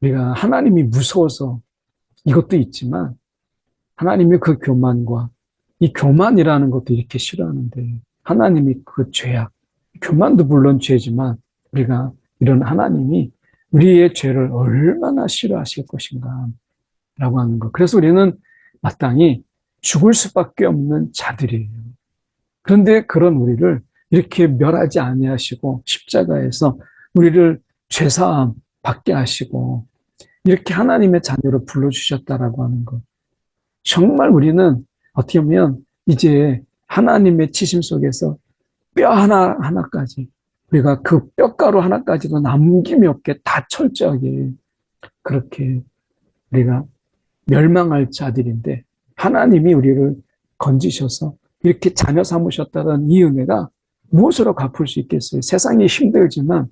우리가 하나님이 무서워서 이것도 있지만 하나님의 그 교만과 이 교만이라는 것도 이렇게 싫어하는데 하나님이 그 죄악, 교만도 물론 죄지만 우리가 이런 하나님이 우리의 죄를 얼마나 싫어하실 것인가 라고 하는 것. 그래서 우리는 마땅히 죽을 수밖에 없는 자들이에요. 그런데 그런 우리를 이렇게 멸하지 아니하시고 십자가에서 우리를 죄사함 받게 하시고 이렇게 하나님의 자녀로 불러주셨다라고 하는 것. 정말 우리는 어떻게 보면 이제 하나님의 치심 속에서 뼈 하나하나까지 우리가 그 뼈가루 하나까지도 남김이 없게 다 철저하게 그렇게 우리가 멸망할 자들인데 하나님이 우리를 건지셔서 이렇게 자녀 삼으셨다는 이 은혜가 무엇으로 갚을 수 있겠어요? 세상이 힘들지만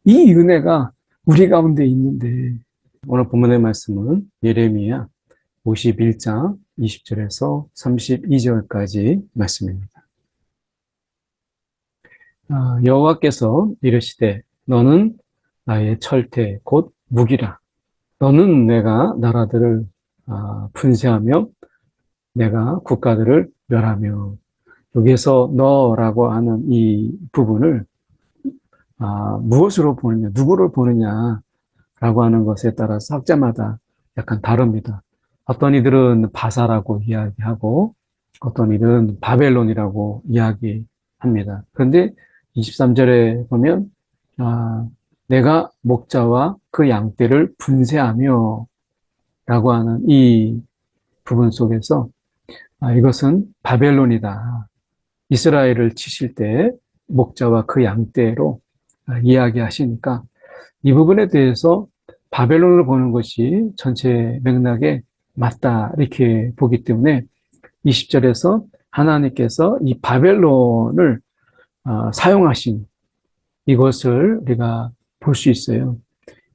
이 은혜가 우리 가운데 있는데 오늘 본문의 말씀은 예레미야 51장 20절에서 32절까지 말씀입니다. 여호와께서 이르시되 너는 나의 철퇴 곧 무기라. 너는 내가 나라들을 분쇄하며 내가 국가들을 멸하며. 여기에서 너라고 하는 이 부분을 무엇으로 보느냐, 누구를 보느냐라고 하는 것에 따라서 학자마다 약간 다릅니다. 어떤 이들은 바사라고 이야기하고 어떤 이들은 바벨론이라고 이야기합니다. 그런데 23절에 보면 내가 목자와 그 양떼를 분쇄하며 라고 하는 이 부분 속에서 이것은 바벨론이다. 이스라엘을 치실 때 목자와 그 양떼로 이야기하시니까 이 부분에 대해서 바벨론을 보는 것이 전체 맥락에 맞다 이렇게 보기 때문에 20절에서 하나님께서 이 바벨론을 사용하신 이것을 우리가 볼 수 있어요.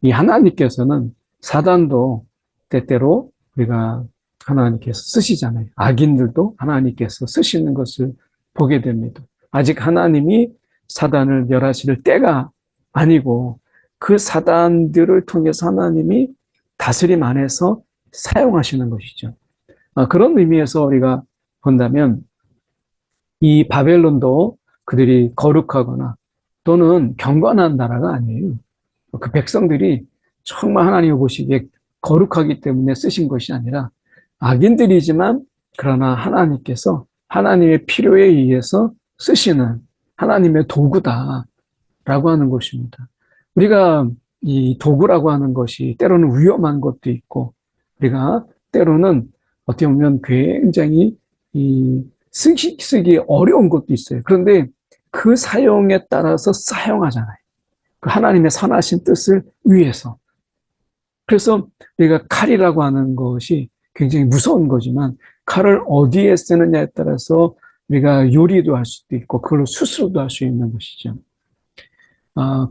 이 하나님께서는 사단도 때때로 우리가 하나님께서 쓰시잖아요. 악인들도 하나님께서 쓰시는 것을 보게 됩니다. 아직 하나님이 사단을 멸하실 때가 아니고 그 사단들을 통해서 하나님이 다스림 안에서 사용하시는 것이죠. 그런 의미에서 우리가 본다면 이 바벨론도 그들이 거룩하거나 또는 경건한 나라가 아니에요. 그 백성들이 정말 하나님이 보시기에 거룩하기 때문에 쓰신 것이 아니라 악인들이지만 그러나 하나님께서 하나님의 필요에 의해서 쓰시는 하나님의 도구다라고 하는 것입니다. 우리가 이 도구라고 하는 것이 때로는 위험한 것도 있고 우리가 때로는 어떻게 보면 굉장히 쓰기 어려운 것도 있어요. 그런데 그 사용에 따라서 사용하잖아요. 그 하나님의 선하신 뜻을 위해서. 그래서 우리가 칼이라고 하는 것이 굉장히 무서운 거지만 칼을 어디에 쓰느냐에 따라서 우리가 요리도 할 수도 있고 그걸로 수술도 할 수 있는 것이죠.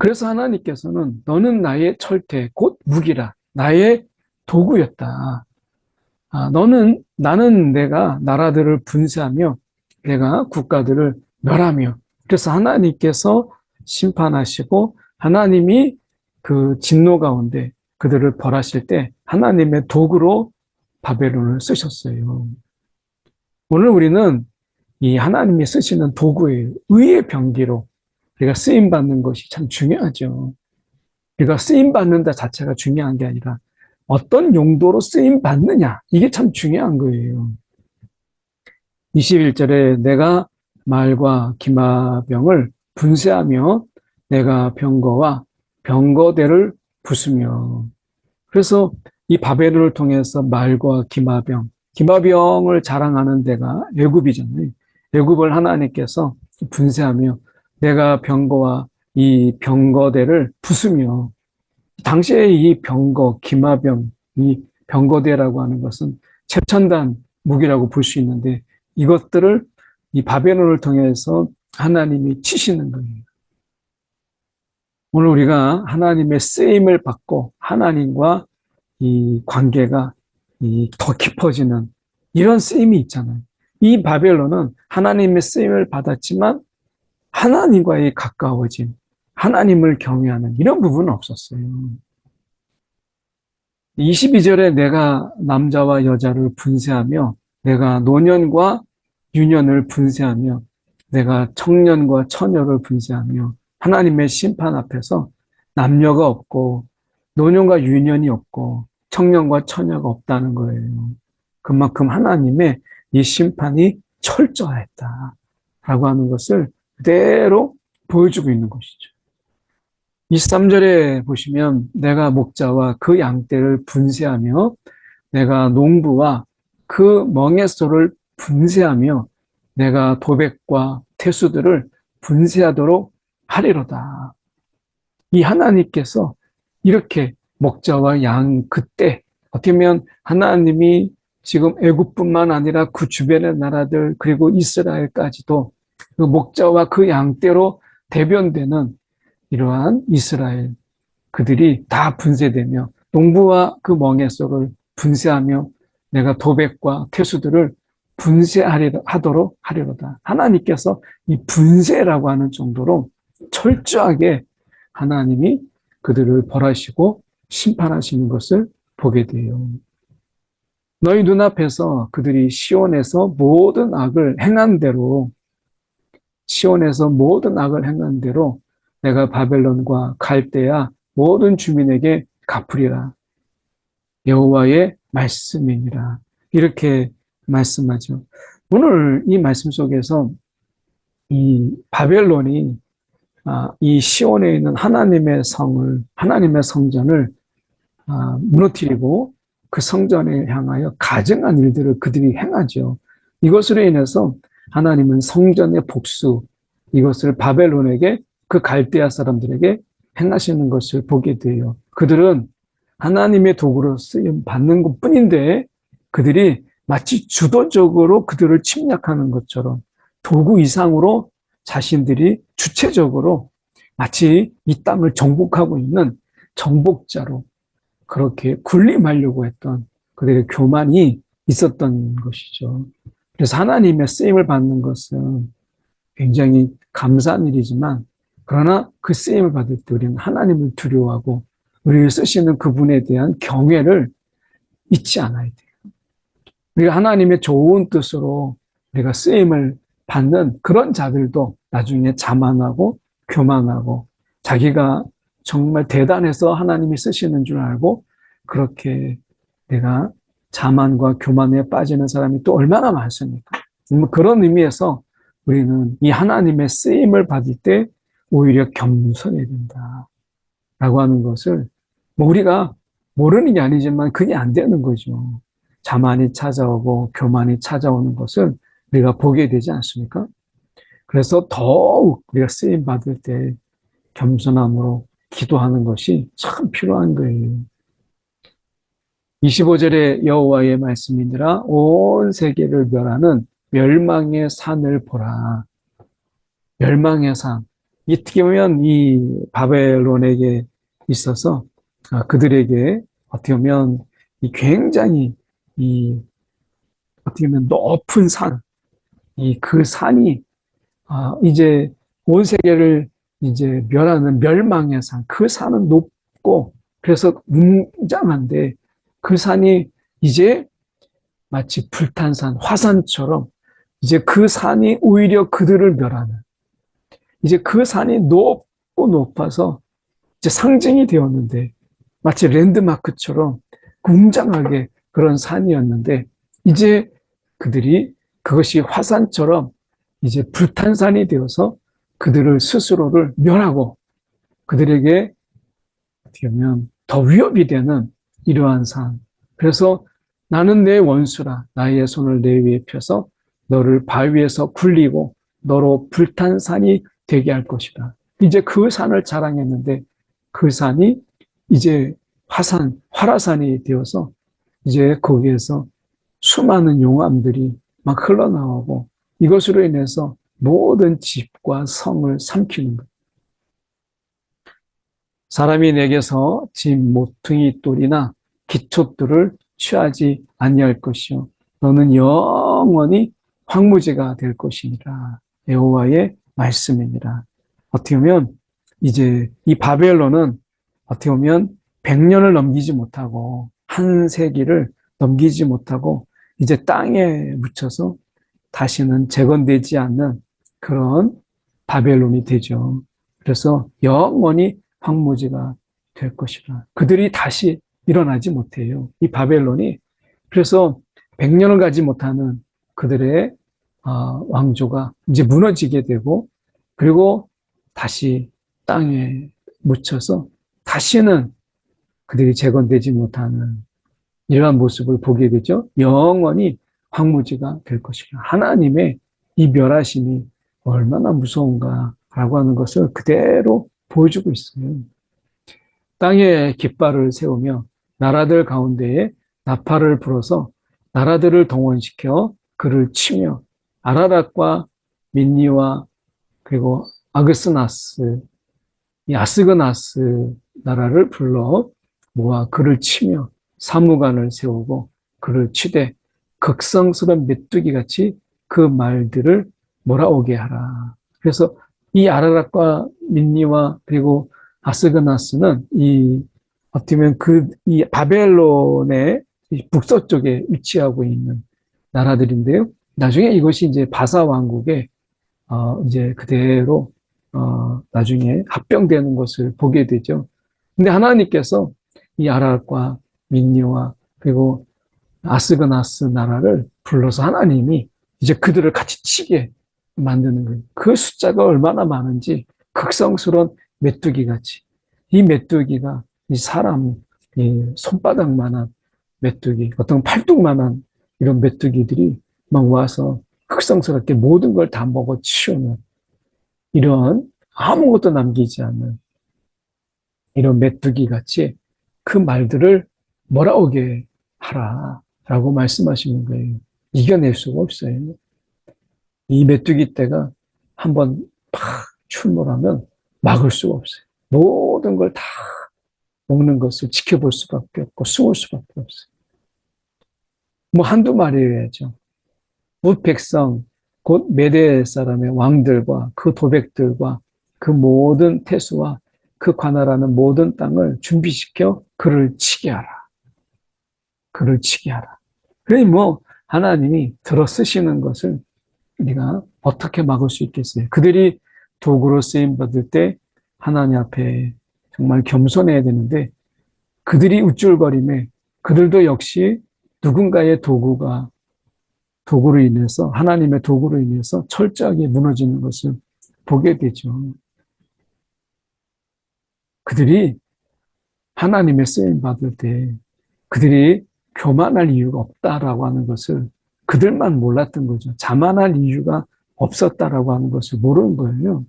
그래서 하나님께서는 너는 나의 철퇴 곧 무기라 나의 도구였다. 나는 내가 나라들을 분쇄하며 내가 국가들을 멸하며 그래서 하나님께서 심판하시고 하나님이 그 진노 가운데 그들을 벌하실 때 하나님의 도구로 바벨론을 쓰셨어요. 오늘 우리는 이 하나님이 쓰시는 도구의 의의 병기로 우리가 쓰임받는 것이 참 중요하죠. 우리가 쓰임받는다 자체가 중요한 게 아니라 어떤 용도로 쓰임받느냐 이게 참 중요한 거예요. 21절에 내가 말과 기마병을 분쇄하며 내가 병거와 병거대를 부수며 그래서 이 바벨론을 통해서 말과 기마병, 기마병을 자랑하는 데가 애굽이잖아요. 애굽을 하나님께서 분쇄하며 내가 병거와 이 병거대를 부수며 당시에 이 병거, 기마병, 이 병거대라고 하는 것은 최첨단 무기라고 볼 수 있는데 이것들을 이 바벨론을 통해서 하나님이 치시는 거예요. 오늘 우리가 하나님의 쓰임을 받고 하나님과 이 관계가 더 깊어지는 이런 쓰임이 있잖아요. 이 바벨론은 하나님의 쓰임을 받았지만 하나님과의 가까워짐, 하나님을 경외하는 이런 부분은 없었어요. 22절에 내가 남자와 여자를 분쇄하며 내가 노년과 유년을 분쇄하며 내가 청년과 처녀를 분쇄하며 하나님의 심판 앞에서 남녀가 없고 노년과 유년이 없고 청년과 처녀가 없다는 거예요. 그만큼 하나님의 이 심판이 철저했다라고 하는 것을 그대로 보여주고 있는 것이죠. 23절에 보시면 내가 목자와 그 양떼를 분쇄하며 내가 농부와 그 멍에소를 분쇄하며 내가 도백과 태수들을 분쇄하도록 하리로다. 이 하나님께서 이렇게 목자와 양 그때 어떻게 보면 하나님이 지금 애국뿐만 아니라 그 주변의 나라들 그리고 이스라엘까지도 그 목자와 그 양떼로 대변되는 이러한 이스라엘 그들이 다 분쇄되며 농부와 그 멍에소를 분쇄하며 내가 도백과 태수들을 분쇄하도록 하리로다. 하나님께서 이 분쇄라고 하는 정도로 철저하게 하나님이 그들을 벌하시고 심판하시는 것을 보게 돼요. 너희 눈앞에서 그들이 시온에서 모든 악을 행한 대로 내가 바벨론과 갈대아 모든 주민에게 갚으리라. 여호와의 말씀이니라. 이렇게 말씀하죠. 오늘 이 말씀 속에서 이 바벨론이 이 시온에 있는 하나님의 성전을 무너뜨리고 그 성전에 향하여 가증한 일들을 그들이 행하죠. 이것으로 인해서 하나님은 성전의 복수, 이것을 바벨론에게 그 갈대아 사람들에게 행하시는 것을 보게 돼요. 그들은 하나님의 도구로 쓰임 받는 것 뿐인데 그들이 마치 주도적으로 그들을 침략하는 것처럼 도구 이상으로 자신들이 주체적으로 마치 이 땅을 정복하고 있는 정복자로 그렇게 군림하려고 했던 그들의 교만이 있었던 것이죠. 그래서 하나님의 쓰임을 받는 것은 굉장히 감사한 일이지만 그러나 그 쓰임을 받을 때 우리는 하나님을 두려워하고 우리를 쓰시는 그분에 대한 경외를 잊지 않아야 돼요. 우리가 하나님의 좋은 뜻으로 우리가 쓰임을 받는 그런 자들도 나중에 자만하고 교만하고 자기가 정말 대단해서 하나님이 쓰시는 줄 알고 그렇게 내가 자만과 교만에 빠지는 사람이 또 얼마나 많습니까? 그런 의미에서 우리는 이 하나님의 쓰임을 받을 때 오히려 겸손해야 된다라고 하는 것을 우리가 모르는 게 아니지만 그게 안 되는 거죠. 자만이 찾아오고 교만이 찾아오는 것을 우리가 보게 되지 않습니까? 그래서 더욱 우리가 쓰임 받을 때 겸손함으로 기도하는 것이 참 필요한 거예요. 25절에 여호와의 말씀이니라 온 세계를 멸하는 멸망의 산을 보라. 멸망의 산. 어떻게 보면 이 바벨론에게 있어서 그들에게 어떻게 보면 이 굉장히 어떻게 보면 높은 산, 그 산이 이제 온 세계를 이제 멸하는 멸망의 산, 그 산은 높고 그래서 웅장한데 그 산이 이제 마치 불탄 산, 화산처럼 이제 그 산이 오히려 그들을 멸하는 이제 그 산이 높고 높아서 이제 상징이 되었는데 마치 랜드마크처럼 웅장하게 그런 산이었는데 이제 그것이 화산처럼 이제 불탄산이 되어서 그들을 스스로를 멸하고 그들에게 어떻게 보면 더 위협이 되는 이러한 산. 그래서 나는 내 원수라 나의 손을 내 위에 펴서 너를 바위에서 굴리고 너로 불탄 산이 되게 할 것이다. 이제 그 산을 자랑했는데 그 산이 이제 활화산이 되어서 이제 거기에서 수많은 용암들이 막 흘러나오고 이것으로 인해서 모든 집과 성을 삼키는 것. 사람이 내게서 집 모퉁이 돌이나 기초돌을 취하지 아니할 것이요 너는 영원히 황무지가 될 것이니라. 여호와의 말씀이니라. 어떻게 보면 이제 이 바벨론은 어떻게 보면 100년을 넘기지 못하고 한 세기를 넘기지 못하고 이제 땅에 묻혀서 다시는 재건되지 않는 그런 바벨론이 되죠. 그래서 영원히 황무지가 될 것이라. 그들이 다시 일어나지 못해요. 이 바벨론이. 그래서 100년을 가지 못하는 그들의 왕조가 이제 무너지게 되고, 그리고 다시 땅에 묻혀서 다시는 그들이 재건되지 못하는 이러한 모습을 보게 되죠. 영원히 황무지가 될 것이라. 하나님의 이 멸하심이 얼마나 무서운가라고 하는 것을 그대로 보여주고 있어요. 땅에 깃발을 세우며 나라들 가운데에 나팔을 불어서 나라들을 동원시켜 그를 치며 아라랏과 민니와 그리고 아그스나스, 이 아스그나스 나라를 불러 모아 그를 치며 사무관을 세우고 그를 치되 극성스러운 메뚜기같이 그 말들을 몰아오게 하라. 그래서 이 아라랏과 민니와 그리고 아스그나스는 어떻게 보면 이 바벨론의 북서쪽에 위치하고 있는 나라들인데요. 나중에 이것이 이제 바사 왕국의 이제 그대로 나중에 합병되는 것을 보게 되죠. 근데 하나님께서 이 아랄과 민니와 그리고 아스그나스 나라를 불러서 하나님이 이제 그들을 같이 치게 만드는 거예요. 그 숫자가 얼마나 많은지 극성스러운 메뚜기 같이. 이 메뚜기가 이 사람 이 손바닥만한 메뚜기, 어떤 팔뚝만한 이런 메뚜기들이 막 와서 극성스럽게 모든 걸 다 먹어 치우는 이런 아무것도 남기지 않는 이런 메뚜기 같이 그 말들을 몰아오게 하라라고 말씀하시는 거예요. 이겨낼 수가 없어요. 이 메뚜기 떼가 한번 팍 출몰하면 막을 수가 없어요. 모든 걸 다 먹는 것을 지켜볼 수밖에 없고 숨을 수밖에 없어요. 뭐 한두 마리여야죠. 뭇 백성, 곧 메대 사람의 왕들과 그 도백들과 그 모든 태수와 그 관할하는 모든 땅을 준비시켜 그를 치게 하라. 그를 치게 하라. 그러니 뭐 하나님이 들어 쓰시는 것을 우리가 어떻게 막을 수 있겠어요? 그들이 도구로 쓰임 받을 때 하나님 앞에 정말 겸손해야 되는데 그들이 우쭐거림에 그들도 역시 누군가의 도구로 인해서 하나님의 도구로 인해서 철저하게 무너지는 것을 보게 되죠. 그들이 하나님의 쓰임 받을 때 그들이 교만할 이유가 없다라고 하는 것을 그들만 몰랐던 거죠. 자만할 이유가 없었다라고 하는 것을 모르는 거예요.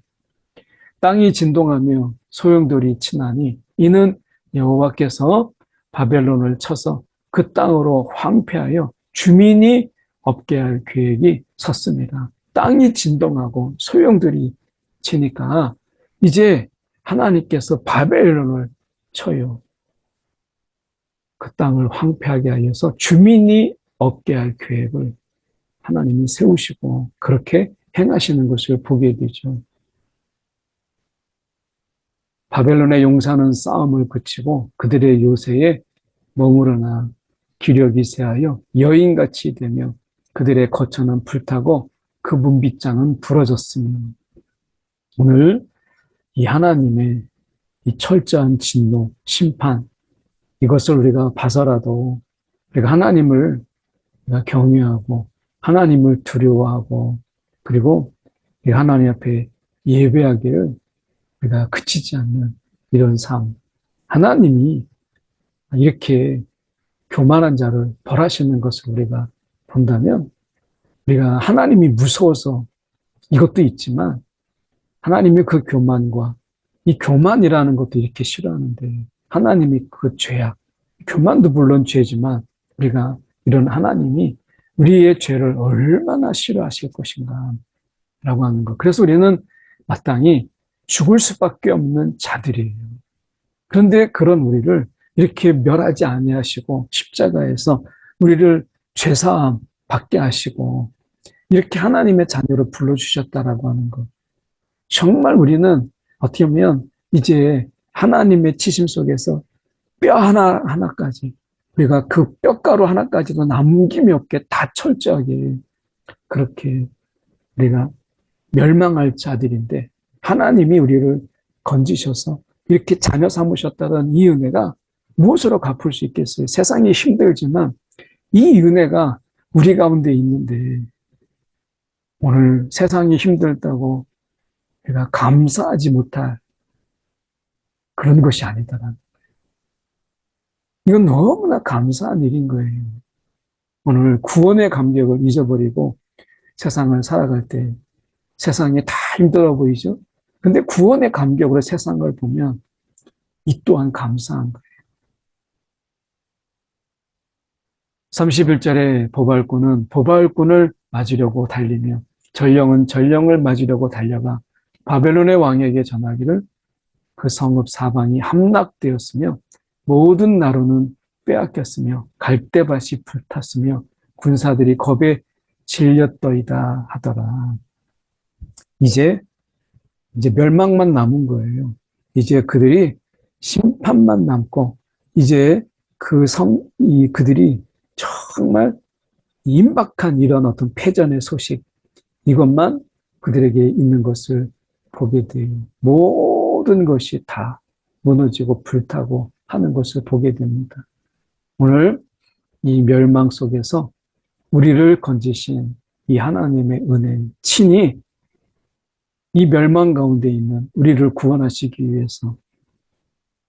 땅이 진동하며 소용돌이 치나니 이는 여호와께서 바벨론을 쳐서 그 땅으로 황폐하여 주민이 없게 할 계획이 섰습니다. 땅이 진동하고 소용돌이 치니까 이제 하나님께서 바벨론을 쳐요. 그 땅을 황폐하게 하여서 주민이 없게 할 계획을 하나님이 세우시고 그렇게 행하시는 것을 보게 되죠. 바벨론의 용사는 싸움을 그치고 그들의 요새에 머무르나 기력이 쇠하여 여인같이 되며 그들의 거처는 불타고 그 문빗장은 부러졌으며 오늘 이 하나님의 이 철저한 진노, 심판 이것을 우리가 봐서라도 우리가 하나님을 경외하고 하나님을 두려워하고 그리고 하나님 앞에 예배하기를 우리가 그치지 않는 이런 삶. 하나님이 이렇게 교만한 자를 벌하시는 것을 우리가 본다면 우리가 하나님이 무서워서 이것도 있지만 하나님의 그 교만과 이 교만이라는 것도 이렇게 싫어하는데 하나님이 그 죄악, 교만도 물론 죄지만 우리가 이런 하나님이 우리의 죄를 얼마나 싫어하실 것인가 라고 하는 것. 그래서 우리는 마땅히 죽을 수밖에 없는 자들이에요. 그런데 그런 우리를 이렇게 멸하지 아니하시고 십자가에서 우리를 죄사함 받게 하시고 이렇게 하나님의 자녀로 불러주셨다라고 하는 것. 정말 우리는 어떻게 보면 이제 하나님의 치심 속에서 뼈 하나하나까지 우리가 그 뼈가루 하나까지도 남김이 없게 다 철저하게 그렇게 우리가 멸망할 자들인데 하나님이 우리를 건지셔서 이렇게 자녀 삼으셨다는 이 은혜가 무엇으로 갚을 수 있겠어요? 세상이 힘들지만 이 은혜가 우리 가운데 있는데 오늘 세상이 힘들다고 우리가 감사하지 못할 그런 것이 아니다라는 이건 너무나 감사한 일인 거예요. 오늘 구원의 감격을 잊어버리고 세상을 살아갈 때 세상이 다 힘들어 보이죠? 근데 구원의 감격으로 세상을 보면 이 또한 감사한 거예요. 31절에 보발꾼은 보발꾼을 맞으려고 달리며 전령은 전령을 맞으려고 달려가 바벨론의 왕에게 전하기를 그 성읍 사방이 함락되었으며 모든 나루는 빼앗겼으며 갈대밭이 불탔으며 군사들이 겁에 질렸더이다 하더라. 이제 멸망만 남은 거예요. 이제 그들이 심판만 남고 이제 그들이 정말 임박한 이런 어떤 패전의 소식 이것만 그들에게 있는 것을 보게 돼요. 모든 것이 다 무너지고 불타고 하는 것을 보게 됩니다. 오늘 이 멸망 속에서 우리를 건지신 이 하나님의 은혜, 친히 이 멸망 가운데 있는 우리를 구원하시기 위해서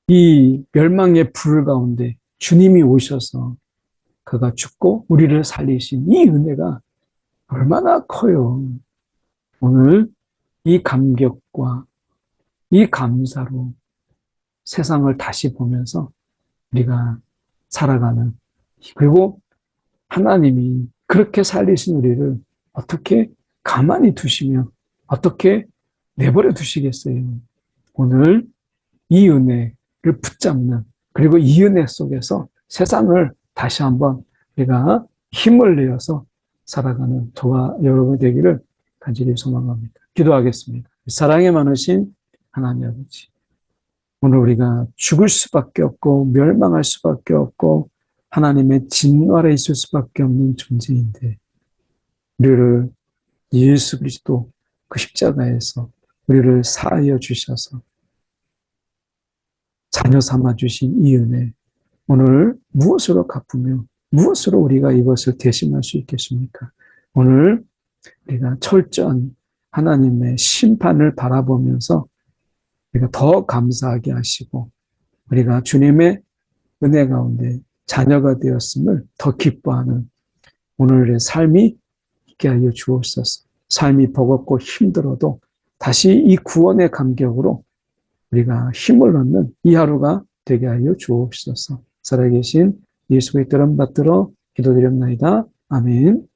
이 멸망의 불 가운데 주님이 오셔서 그가 죽고 우리를 살리신 이 은혜가 얼마나 커요. 오늘 이 감격과 이 감사로 세상을 다시 보면서 우리가 살아가는 그리고 하나님이 그렇게 살리신 우리를 어떻게 가만히 두시며 어떻게 내버려 두시겠어요. 오늘 이 은혜를 붙잡는 그리고 이 은혜 속에서 세상을 다시 한번 우리가 힘을 내어서 살아가는 저와 여러분이 되기를 간절히 소망합니다. 기도하겠습니다. 사랑에 많으신 하나님 아버지, 오늘 우리가 죽을 수밖에 없고 멸망할 수밖에 없고 하나님의 진노 아래 있을 수밖에 없는 존재인데 우리를 예수 그리스도 그 십자가에서 우리를 사하여 주셔서 자녀 삼아 주신 이 은혜 오늘 무엇으로 갚으며 무엇으로 우리가 이것을 대신할 수 있겠습니까? 오늘 우리가 철저한 하나님의 심판을 바라보면서 우리가 더 감사하게 하시고 우리가 주님의 은혜 가운데 자녀가 되었음을 더 기뻐하는 오늘의 삶이 있게 하여 주옵소서. 삶이 버겁고 힘들어도 다시 이 구원의 감격으로 우리가 힘을 얻는 이 하루가 되게 하여 주옵소서. 살아계신 예수 그리스도를 받들어 기도드립나이다. 아멘.